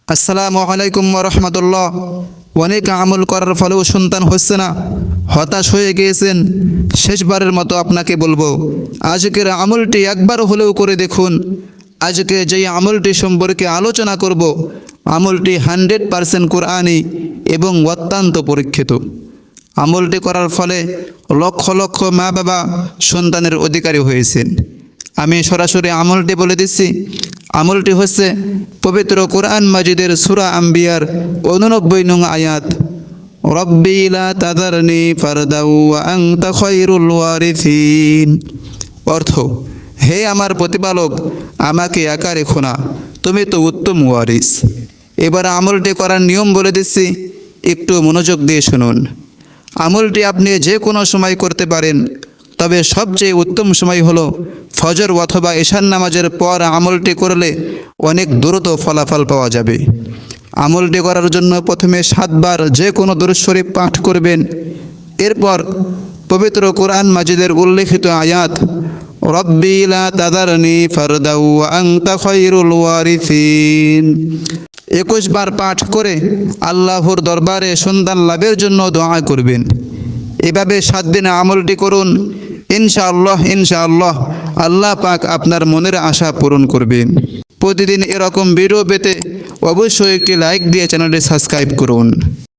আসসালামু আলাইকুম ওয়া রাহমাতুল্লাহ। অনেক আমল করার ফলেও সন্তান হচ্ছে না, হতাশ হয়ে গিয়েছেন। শেষবারের মতো আপনাকে বলবো, আজকের আমলটি একবার হলেও করে দেখুন। আজকে যেই আমলটি সম্পর্কে আলোচনা করব, আমলটি 100% কোরআনি এবং অত্যন্ত পরীক্ষিত। আমলটি করার ফলে লক্ষ লক্ষ মা বাবা সন্তানের অধিকারী হয়েছেন। আমি সরাসরি আমলটি বলে দিচ্ছি। আমলটি হচ্ছে পবিত্র কোরআন মাজিদের সূরা আম্বিয়ার 89 নং আয়াত, রব্বি লা তাযারনি ফারদাও ওয়া আনতা খায়রুল ওয়ারিসিন। অর্থ, হে আমার প্রতিপালক, আমাকে একা রেখো না, তুমি তো উত্তম ওয়ারিস। এবার আমলটি করার নিয়ম বলে দিচ্ছি, একটু মনোযোগ দিয়ে শুনুন। আমলটি আপনি যে কোনো সময় করতে পারেন, তবে সবচেয়ে উত্তম সময় হলো ফজর অথবা ঈশার নামাজের পর আমলটি করলে অনেক দ্রুত ফলাফল পাওয়া যাবে। আমলটি করার জন্য প্রথমে 7 বার যে কোনো দুরূদ শরীফ পাঠ করবেন। এরপর পবিত্র কোরআন মাজিদের উল্লেখিত আয়াত, রব্বি লা তাযারনি ফারদাও ওয়া আনতা খায়রুল ওয়ারিসিন 21 বার পাঠ করে আল্লাহর দরবারে সন্তান লাভের জন্য দোয়া করবেন। এভাবে 7 দিন আমলটি করুন। ইনশাআল্লাহ ইনশাআল্লাহ আল্লাহ পাক আপনার মনের আশা পূরণ করবেন। প্রতিদিন এরকম ভিডিও পেতে অবশ্যই একটি লাইক দিয়ে চ্যানেলটি সাবস্ক্রাইব করুন।